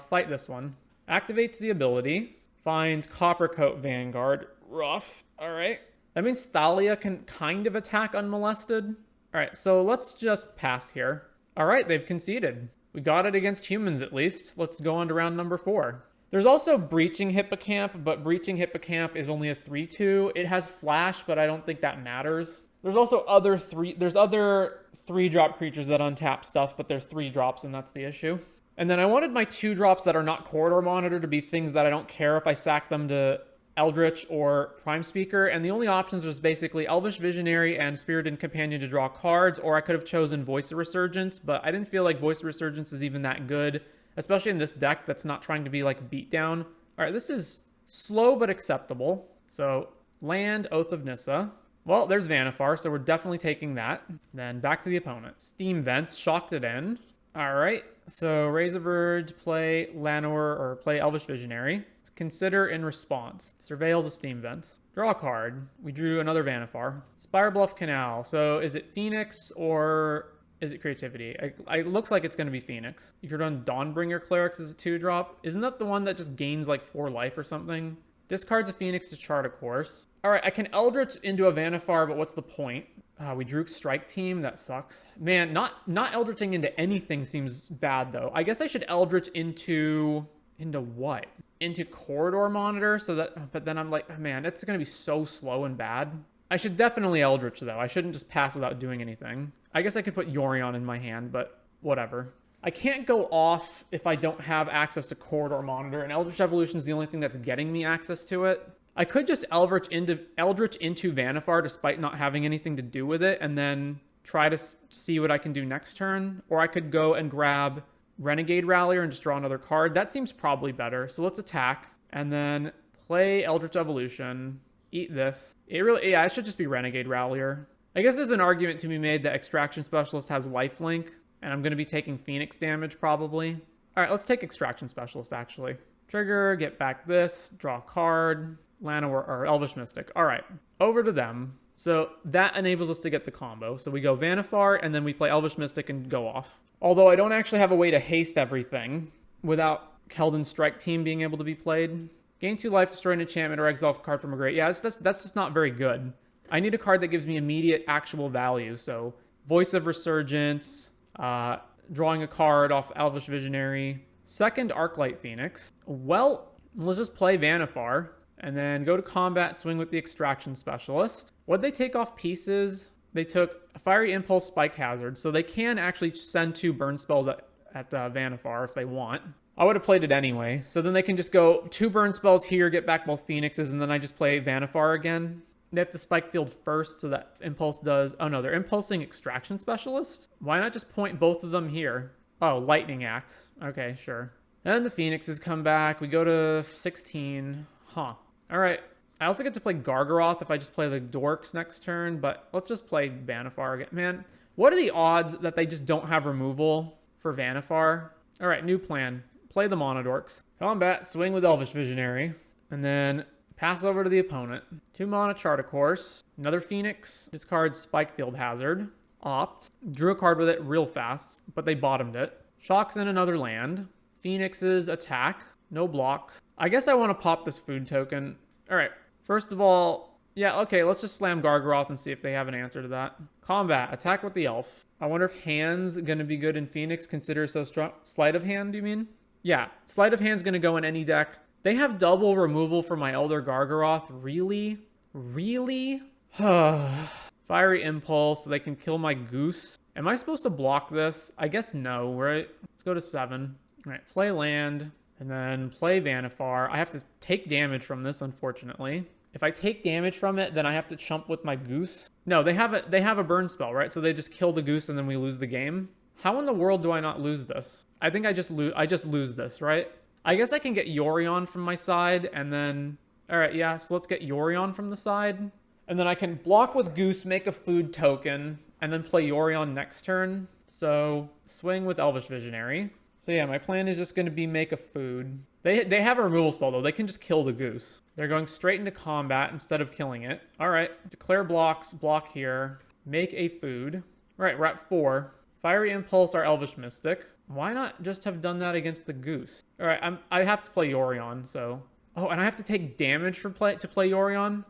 Fight this one. Activates the ability. Finds Coppercoat Vanguard. Rough. All right. That means Thalia can kind of attack unmolested. All right, so let's just pass here. All right, they've conceded. We got it against humans at least. Let's go on to round number 4. There's also Breaching Hippocamp, but Breaching Hippocamp is only a 3/2. It has Flash, but I don't think that matters. There's also other 3-drop creatures that untap stuff, but they're 3 drops, and that's the issue. And then I wanted my 2 drops that are not Corridor Monitor to be things that I don't care if I sack them to Eldritch or Prime Speaker, and the only options was basically Elvish Visionary and Spirited Companion to draw cards, or I could have chosen Voice of Resurgence, but I didn't feel like Voice of Resurgence is even that good, especially in this deck that's not trying to be like beatdown. All right, this is slow but acceptable. So land, Oath of Nissa. Well, there's Vannifar, so we're definitely taking that. Then back to the opponent. Steam Vents, Shocked at End. All right, so Raise a Verge, play Llanowar, or play Elvish Visionary. Consider in response. Surveils a Steam Vents. Draw a card. We drew another Vannifar. Spirebluff Canal. So is it Phoenix or is it Creativity? It looks like it's going to be Phoenix. You could run Dawnbringer Clerics as a 2-drop. Isn't that the one that just gains like 4 life or something? Discards a Phoenix to chart a course. All right, I can Eldritch into a Vannifar, but what's the point? We drew Strike Team. That sucks. Man, not Eldritching into anything seems bad though. I guess I should Eldritch into what? Into Corridor Monitor, so that, but then I'm like, man, it's gonna be so slow and bad. I should definitely Eldritch though. I shouldn't just pass without doing anything. I guess I could put Yorion in my hand, but whatever. I can't go off if I don't have access to Corridor Monitor, and Eldritch Evolution is the only thing that's getting me access to it. I could just Eldritch into Vannifar despite not having anything to do with it, and then try to see what I can do next turn, or I could go and grab Renegade Rallier and just draw another card. That seems probably better. So let's attack and then play Eldritch Evolution. Eat this. It should just be Renegade Rallier. I guess there's an argument to be made that Extraction Specialist has lifelink, and I'm going to be taking Phoenix damage probably. All right, let's take Extraction Specialist actually. Trigger, get back this, draw a card, Llanowar or Elvish Mystic. All right, over to them. So that enables us to get the combo. So we go Vannifar, and then we play Elvish Mystic and go off. Although I don't actually have a way to haste everything without Keldon Strike Team being able to be played. Gain 2 life, destroy an enchantment, or exile a card from a grave. Yeah, that's just not very good. I need a card that gives me immediate actual value. So Voice of Resurgence, drawing a card off Elvish Visionary, second Arclight Phoenix. Well, let's just play Vannifar, and then go to combat, swing with the Extraction Specialist. What'd they take off pieces? They took a Fiery Impulse, Spike Hazard, so they can actually send 2 burn spells at Vannifar if they want. I would have played it anyway. So then they can just go 2 burn spells here, get back both Phoenixes, and then I just play Vannifar again. They have to Spike Field first, so that Impulse does... Oh no, they're Impulsing Extraction Specialist? Why not just point both of them here? Oh, Lightning Axe. Okay, sure. And the Phoenixes come back. We go to 16. Huh. All right. I also get to play Gargaroth if I just play the Dorks next turn, but let's just play Vannifar again. Man, what are the odds that they just don't have removal for Vannifar? All right, new plan. Play the Monodorks. Combat, swing with Elvish Visionary, and then pass over to the opponent. 2 mana, chart a course. Another Phoenix, discard Spike Field Hazard. Opt. Drew a card with it real fast, but they bottomed it. Shocks in another land. Phoenixes attack. No blocks. I guess I want to pop this food token. All right. First of all, yeah, okay, let's just slam Gargaroth and see if they have an answer to that. Combat, attack with the elf. I wonder if hand's going to be good in Phoenix. Consider so strong. Sleight of hand, do you mean? Yeah, Sleight of Hand's going to go in any deck. They have double removal for my Elder Gargaroth. Really? Really? Fiery Impulse, so they can kill my Goose. Am I supposed to block this? I guess no, right? Let's go to 7. All right, play land, and then play Vannifar. I have to take damage from this, unfortunately. If I take damage from it, then I have to chump with my Goose. No, they have a burn spell, right? So they just kill the Goose and then we lose the game. How in the world do I not lose this? I think I just lose this, right? I guess I can get Yorion from my side, and then... All right, yeah, so let's get Yorion from the side. And then I can block with Goose, make a food token, and then play Yorion next turn. So, swing with Elvish Visionary. So yeah, my plan is just going to be make a food. They have a removal spell, though. They can just kill the Goose. They're going straight into combat instead of killing it. All right, declare blocks, block here, make a food. All right, we're at 4. Fiery Impulse, our Elvish Mystic. Why not just have done that against the Goose? All right, I have to play Yorion, so... Oh, and I have to take damage to play Yorion?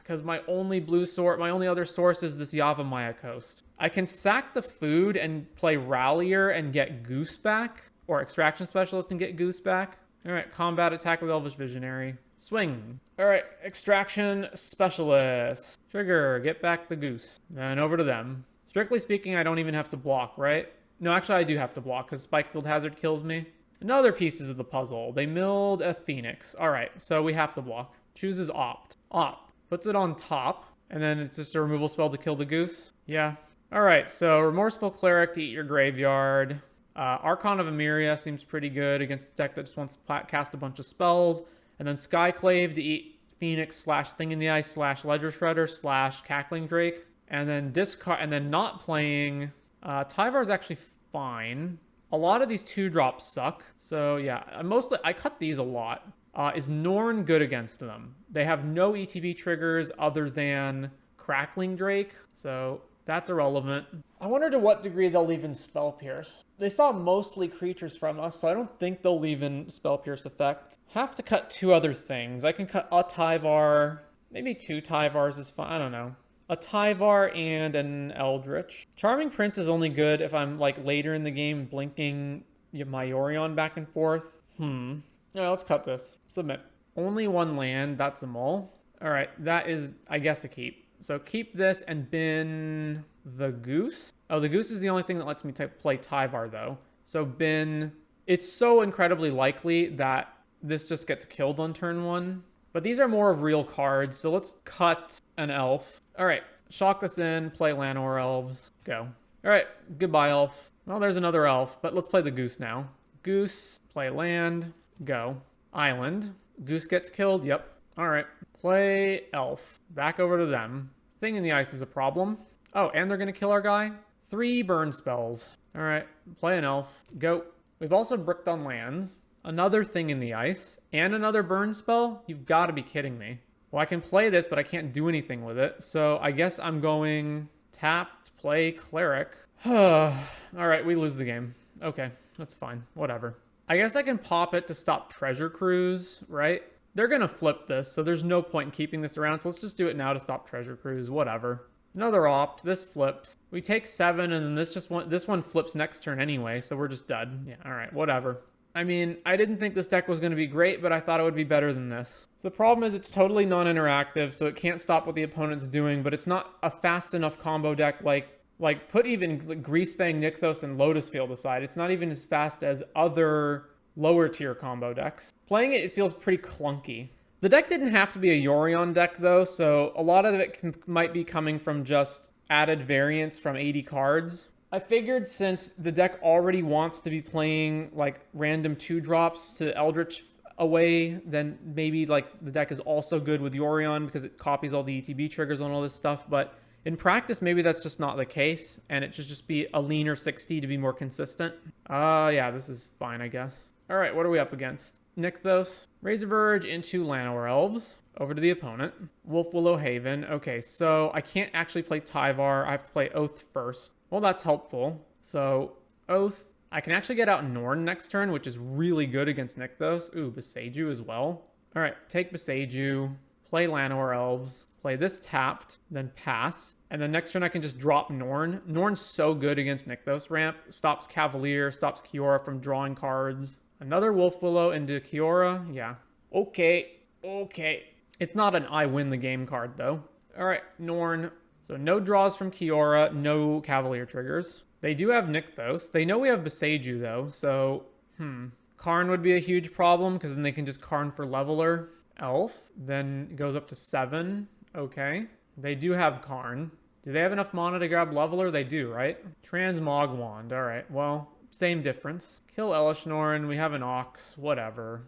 Because my only other source is this Yavimaya Coast. I can sack the food and play Rallier and get Goose back, or Extraction Specialist and get Goose back. All right, combat attack with Elvish Visionary. Swing. All right, Extraction Specialist. Trigger, get back the Goose. And over to them. Strictly speaking, I don't even have to block, right? No, actually, I do have to block because Spikefield Hazard kills me. Another pieces of the puzzle. They milled a Phoenix. All right, so we have to block. Chooses Opt. Opt. Puts it on top, and then it's just a removal spell to kill the Goose. Yeah. All right, so Remorseful Cleric to eat your graveyard. Archon of Emeria seems pretty good against a deck that just wants to cast a bunch of spells. And then Skyclave to eat Phoenix / Thing in the Ice / Ledger Shredder / Cackling Drake. And then discard, and then not playing. Tyvar is actually fine. A lot of these 2-drops suck. So yeah, I cut these a lot. Is Norn good against them? They have no ETB triggers other than Crackling Drake. So that's irrelevant. I wonder to what degree they'll leave in Spell Pierce. They saw mostly creatures from us, so I don't think they'll leave in Spell Pierce effect. Have to cut 2 other things. I can cut a Tyvar. Maybe 2 Tyvars is fine. I don't know. A Tyvar and an Eldritch. Charming Prince is only good if I'm like later in the game blinking my Yorion back and forth. Yeah, let's cut this. Submit. Only 1 land. That's a mull. All right, that is, I guess, a keep. So keep this and bin the Goose. Oh, the Goose is the only thing that lets me play Tyvar, though. So bin... It's so incredibly likely that this just gets killed on turn 1. But these are more of real cards, so let's cut an elf. All right, shock this in, play Llanowar Elves, go. All right, goodbye, elf. Well, there's another elf, but let's play the Goose now. Goose, play land, go. Island, Goose gets killed, yep. All right, play elf, back over to them. Thing in the Ice is a problem. Oh, and they're gonna kill our guy? 3 burn spells. All right, play an elf, go. We've also bricked on lands. Another Thing in the Ice, and another burn spell? You've gotta be kidding me. Well, I can play this, but I can't do anything with it. So I guess I'm going tap to play Cleric. All right, we lose the game. Okay, that's fine. Whatever. I guess I can pop it to stop Treasure Cruise, right? They're going to flip this, so there's no point in keeping this around. So let's just do it now to stop Treasure Cruise. Whatever. Another opt. This flips. We take 7, and then this one flips next turn anyway, so we're just dead. Yeah, all right, whatever. I mean, I didn't think this deck was going to be great, but I thought it would be better than this. So the problem is it's totally non-interactive, so it can't stop what the opponent's doing, but it's not a fast enough combo deck like put even Greasefang, Nykthos, and Lotus Field aside. It's not even as fast as other lower tier combo decks. Playing it feels pretty clunky. The deck didn't have to be a Yorion deck though, so a lot of it might be coming from just added variants from 80 cards. I figured since the deck already wants to be playing like random 2-drops to Eldritch away, then maybe like the deck is also good with Yorion because it copies all the ETB triggers on all this stuff. But in practice, maybe that's just not the case, and it should just be a leaner 60 to be more consistent. Yeah, this is fine, I guess. All right, what are we up against? Nykthos, Razor Verge into Llanowar Elves. Over to the opponent. Wolf Willow Haven. Okay, so I can't actually play Tyvar. I have to play Oath first. Well, that's helpful. So, Oath. I can actually get out Norn next turn, which is really good against Nykthos. Ooh, Beseiju as well. All right, take Beseiju. Play Llanowar Elves. Play this tapped, then pass. And then next turn I can just drop Norn. Norn's so good against Nykthos ramp. Stops Cavalier, stops Kiora from drawing cards. Another Wolf Willow into Kiora. Yeah. Okay. It's not an I win the game card, though. All right, Norn. So no draws from Kiora, no Cavalier triggers. They do have Nykthos. They know we have Beseiju, though, so... Karn would be a huge problem, because then they can just Karn for Leveler. Elf, then goes up to 7. Okay. They do have Karn. Do they have enough mana to grab Leveler? They do, right? Transmog Wand. All right, well, same difference. Kill Elishnorn. We have an Ox. Whatever.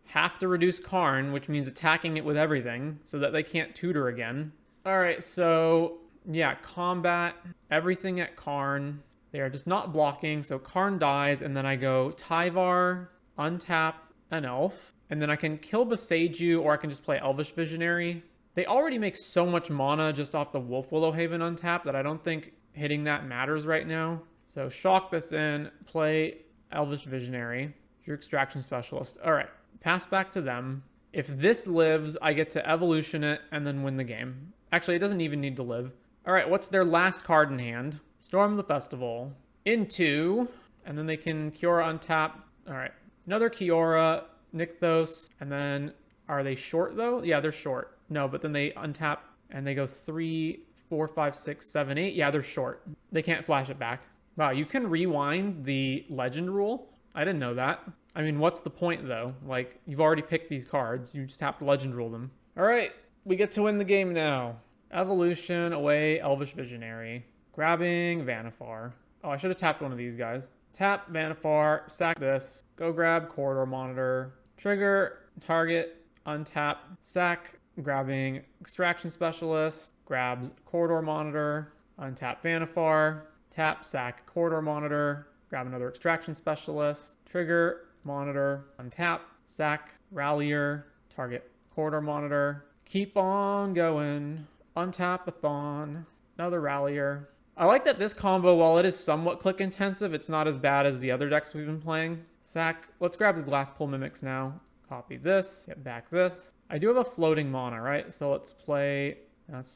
Have to reduce Karn, which means attacking it with everything so that they can't tutor again. All right, so yeah, combat, everything at Karn. They are just not blocking, so Karn dies, and then I go Tyvar, untap an elf, and then I can kill Beseiju, or I can just play Elvish Visionary. They already make so much mana just off the Wolf Willow Haven untap that I don't think hitting that matters right now. So shock this in, play Elvish Visionary, your Extraction Specialist. All right, pass back to them. If this lives, I get to evolution it and then win the game. Actually, it doesn't even need to live. All right, what's their last card in hand? Storm the Festival. Into, and then they can Kiora untap. All right, another Kiora, Nykthos, and then are they short though? Yeah, they're short. No, but then they untap and they go 3, 4, 5, 6, 7, 8. Yeah, they're short. They can't flash it back. Wow, you can rewind the legend rule? I didn't know that. I mean, what's the point though? Like, you've already picked these cards. You just have to legend rule them. All right, we get to win the game now. Evolution, away, Elvish Visionary. Grabbing Vannifar. Oh, I should have tapped one of these guys. Tap Vannifar, sack this, go grab Corridor Monitor, trigger, target, untap, sack, grabbing Extraction Specialist, grabs Corridor Monitor, untap Vannifar, tap, sack, Corridor Monitor, grab another Extraction Specialist, trigger, monitor, untap, sack, Rallier, target, Corridor Monitor, keep on going, untap a Thon, another Rallier. I like that this combo, while it is somewhat click intensive, it's not as bad as the other decks we've been playing. Sack, let's grab the Glasspool Mimics now. Copy this, get back this. I do have a floating mana, right? So let's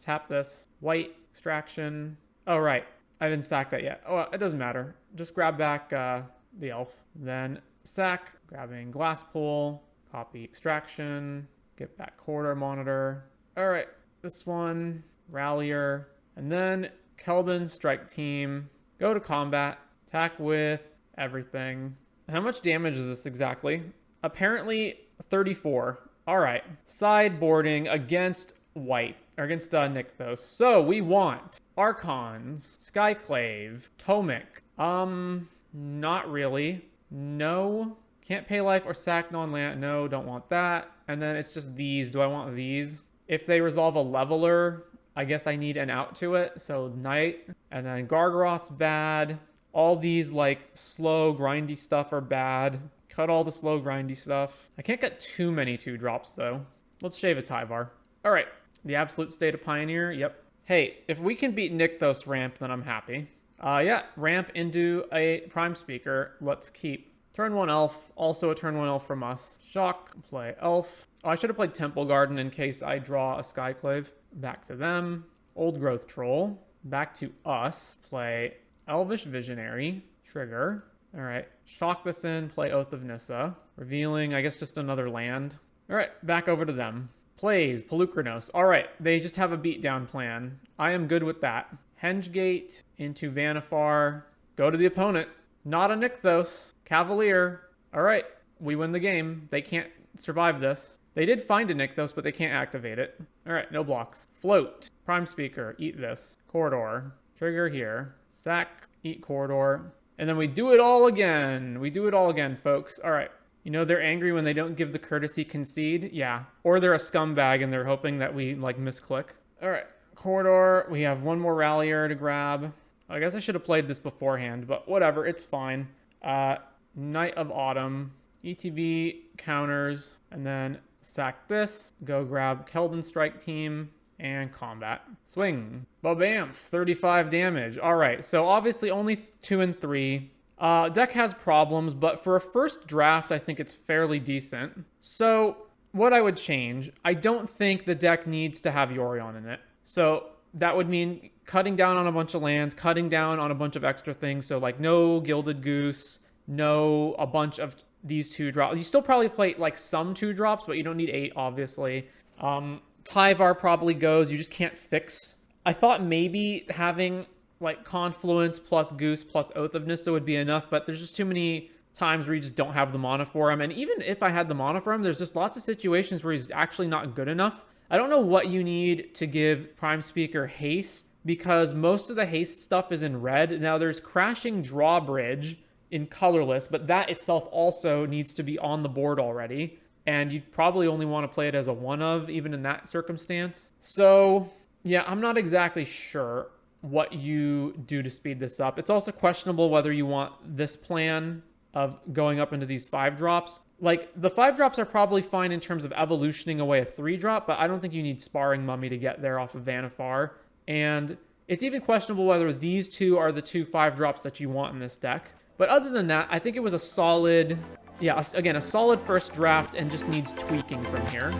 tap this. White, Extraction. Oh, right. I didn't sack that yet. Oh, it doesn't matter. Just grab back the elf. Then sack, grabbing Glasspool, copy Extraction, get back Corridor Monitor. All right, this one, Rallier, and then Keldon, Strike Team, go to combat, attack with everything. How much damage is this exactly? Apparently 34. All right, sideboarding against white, or against Nykthos. So we want Archons, Skyclave, Tomic. Not really. No. Can't pay life or sack non-land. No, don't want that. And then it's just these. Do I want these? If they resolve a leveler, I guess I need an out to it. So Knight, and then Gargaroth's bad. All these like slow, grindy stuff are bad. Cut all the slow, grindy stuff. I can't get too many 2-drops though. Let's shave a Tyvar. All right, the Absolute State of Pioneer. Yep. Hey, if we can beat Nykthos ramp, then I'm happy. Yeah, ramp into a Prime Speaker. Let's keep. Turn 1 elf, also a turn 1 elf from us. Shock, play elf. Oh, I should have played Temple Garden in case I draw a Skyclave. Back to them. Old Growth Troll. Back to us. Play Elvish Visionary. Trigger. All right. Shock this in. Play Oath of Nissa. Revealing, I guess, just another land. All right. Back over to them. Plays Pelucranos. All right. They just have a beatdown plan. I am good with that. Hengegate into Vannifar. Go to the opponent. Not a Nykthos. Cavalier. All right. We win the game. They can't survive this. They did find a Nykthos, but they can't activate it. All right, no blocks. Float. Prime Speaker. Eat this. Corridor. Trigger here. Sack. Eat Corridor. And then we do it all again. We do it all again, folks. All right. You know, they're angry when they don't give the courtesy concede. Yeah. Or they're a scumbag and they're hoping that we, like, misclick. All right. Corridor. We have one more Rallier to grab. I guess I should have played this beforehand, but whatever. It's fine. Night of Autumn. ETB counters. And then sack this. Go grab Keldon Strike Team. And combat. Swing. Ba-bam. 35 damage. All right. So obviously only 2 and 3. Deck has problems, but for a first draft, I think it's fairly decent. So what I would change, I don't think the deck needs to have Yorion in it. So that would mean cutting down on a bunch of lands, cutting down on a bunch of extra things. So like no Gilded Goose, no a bunch of these 2-drops. You still probably play like some 2-drops, but you don't need 8, obviously. Tyvar probably goes. You just can't fix. I thought maybe having like Confluence plus Goose plus Oath of Nissa would be enough, but there's just too many times where you just don't have the mana for him. And even if I had the mana for him, there's just lots of situations where he's actually not good enough. I don't know what you need to give Prime Speaker haste, because most of the haste stuff is in red. Now there's Crashing Drawbridge in colorless, but that itself also needs to be on the board already. And you'd probably only want to play it as a 1-of, even in that circumstance. So, yeah, I'm not exactly sure what you do to speed this up. It's also questionable whether you want this plan of going up into these 5-drops. Like, the 5-drops are probably fine in terms of evolutioning away a 3-drop, but I don't think you need Sparring Mummy to get there off of Vannifar. And It's even questionable whether these two are the 2 5-drops that you want in this deck. But other than that, I think it was a solid, yeah, again, a solid first draft and just needs tweaking from here.